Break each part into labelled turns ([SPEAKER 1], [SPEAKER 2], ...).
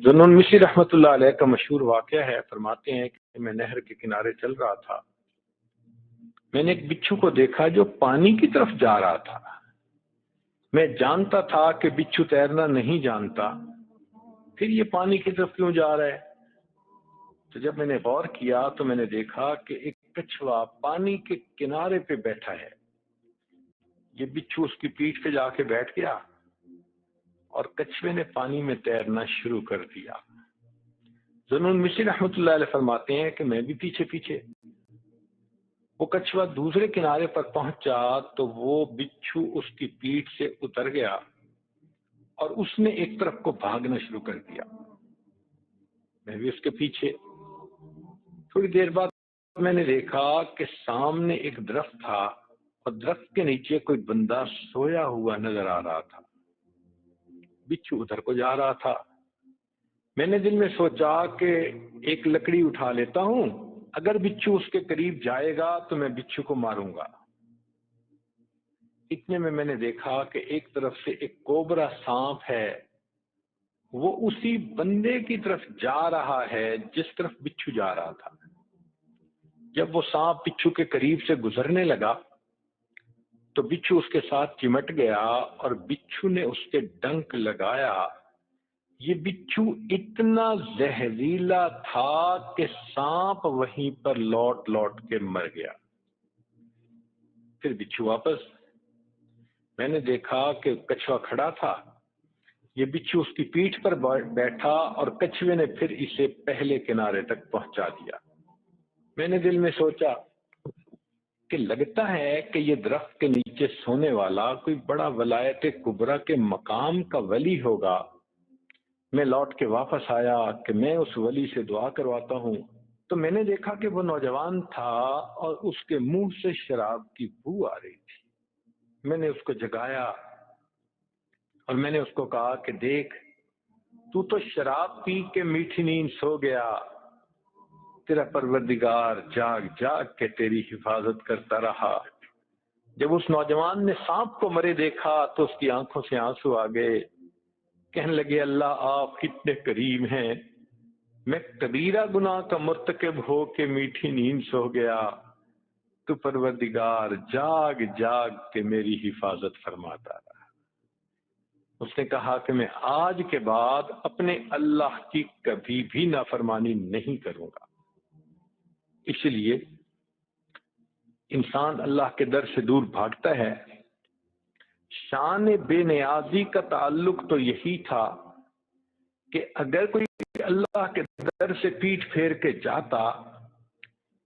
[SPEAKER 1] ज़ुन्नुन मिस्री रहमतुल्लाह अलैह का मशहूर वाक़या है। फरमाते हैं कि मैं नहर के किनारे चल रहा था, मैंने एक बिच्छू को देखा जो पानी की तरफ जा रहा था। मैं जानता था कि बिच्छू तैरना नहीं जानता, फिर ये पानी की तरफ क्यों जा रहा है? तो जब मैंने गौर किया तो मैंने देखा कि एक कछुआ पानी के किनारे पे बैठा है। ये बिच्छू उसकी पीठ पे जाके बैठ गया और कछुए ने पानी में तैरना शुरू कर दिया। ज़ुन्नुन मिस्री रहमतुल्लाह अलैह फरमाते हैं कि मैं भी पीछे पीछे। वो कछुआ दूसरे किनारे पर पहुंचा तो वो बिच्छू उसकी पीठ से उतर गया और उसने एक तरफ को भागना शुरू कर दिया। मैं भी उसके पीछे। थोड़ी देर बाद मैंने देखा कि सामने एक दरख्त था और दरख्त के नीचे कोई बंदा सोया हुआ नजर आ रहा था। बिच्छू उधर को जा रहा था। मैंने दिल में सोचा कि एक लकड़ी उठा लेता हूं, अगर बिच्छू उसके करीब जाएगा तो मैं बिच्छू को मारूंगा। इतने में मैंने देखा कि एक तरफ से एक कोबरा सांप है, वो उसी बंदे की तरफ जा रहा है जिस तरफ बिच्छू जा रहा था। जब वो सांप बिच्छू के करीब से गुजरने लगा तो बिच्छू उसके साथ चिमट गया और बिच्छू ने उसके डंक लगाया। ये बिच्छू इतना जहरीला था कि सांप वहीं पर लौट लौट के मर गया। फिर बिच्छू वापस। मैंने देखा कि कछुआ खड़ा था, ये बिच्छू उसकी पीठ पर बैठा और कछुए ने फिर इसे पहले किनारे तक पहुंचा दिया। मैंने दिल में सोचा कि लगता है कि ये दरख्त के नीचे सोने वाला कोई बड़ा वलायत कुबरा के मकाम का वली होगा। मैं लौट के वापस आया कि मैं उस वली से दुआ करवाता हूँ। तो मैंने देखा कि वो नौजवान था और उसके मुंह से शराब की बू आ रही थी। मैंने उसको जगाया और मैंने उसको कहा कि देख, तू तो शराब पी के मीठी नींद सो गया, तेरा परवरदिगार जाग जाग के तेरी हिफाजत करता रहा। जब उस नौजवान ने सांप को मरे देखा तो उसकी आंखों से आंसू आ गए। कहने लगे, अल्लाह आप कितने करीम हैं, मैं कबीरा गुनाह का मुर्तकिब हो के मीठी नींद सो गया, तो परवरदिगार जाग जाग के मेरी हिफाजत फरमाता रहा। उसने कहा कि मैं आज के बाद अपने अल्लाह की कभी भी नाफरमानी नहीं करूंगा। इसलिए इंसान अल्लाह के दर से दूर भागता है। शान बेनियाजी का ताल्लुक तो यही था कि अगर कोई अल्लाह के दर से पीठ फेर के जाता,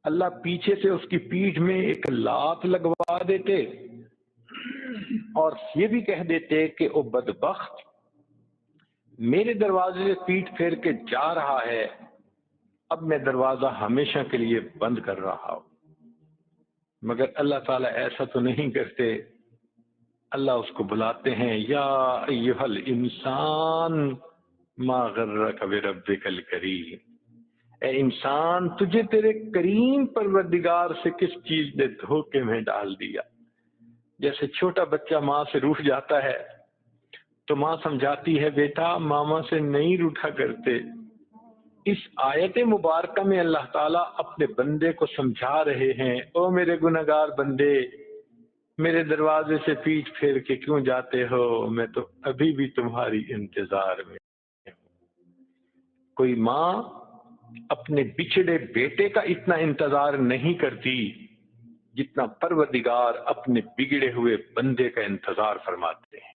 [SPEAKER 1] अल्लाह पीछे से उसकी पीठ में एक लात लगवा देते और ये भी कह देते कि ओ बदबख्त, मेरे दरवाजे से पीठ फेर के जा रहा है, अब मैं दरवाजा हमेशा के लिए बंद कर रहा हूं। मगर अल्लाह ताला ऐसा तो नहीं करते। अल्लाह उसको बुलाते हैं, या अय्युहल इंसान मा गर्रक बिरब्बिकल करीम। ए इंसान, तुझे तेरे करीम परवरदिगार से किस चीज ने धोखे में डाल दिया। जैसे छोटा बच्चा माँ से रूठ जाता है तो माँ समझाती है, बेटा मामा से नहीं रूठा करते। इस आयत मुबारक में अल्लाह ताला अपने बंदे को समझा रहे हैं, ओ मेरे गुनहगार बंदे, मेरे दरवाजे से पीठ फेर के क्यों जाते हो, मैं तो अभी भी तुम्हारी इंतजार में। कोई माँ अपने बिछड़े बेटे का इतना इंतजार नहीं करती जितना परवरदिगार अपने बिगड़े हुए बंदे का इंतजार फरमाते हैं।